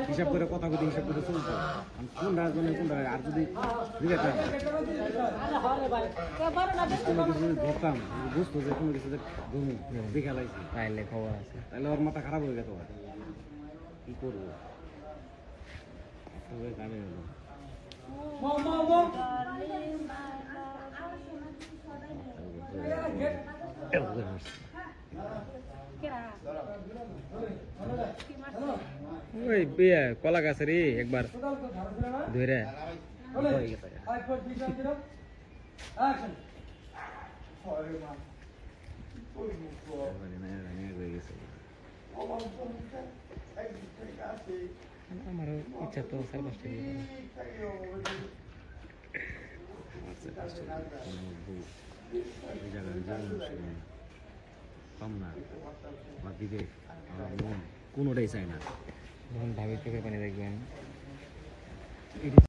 হিসাব করে কথা বলতে হিসাব করে চলতো কোনটা জন্য কোনটা আর যদি কোনো কিছু যদি ধরতাম বুঝতো যে কোনো কিছু ধরুন দেখে লাইছি তাইলে খবর আছে, তাহলে ওর মাথা খারাপ হয়ে গেত কি করবো গানে হলো ওই কলা গাছের একবার ধরে আমারও ইচ্ছা তো সাড়ে পাঁচটা পাম না বা দিবে আমার মন কোনোটাই চায় না যখন ভাবির চোখের পানি দেখবেন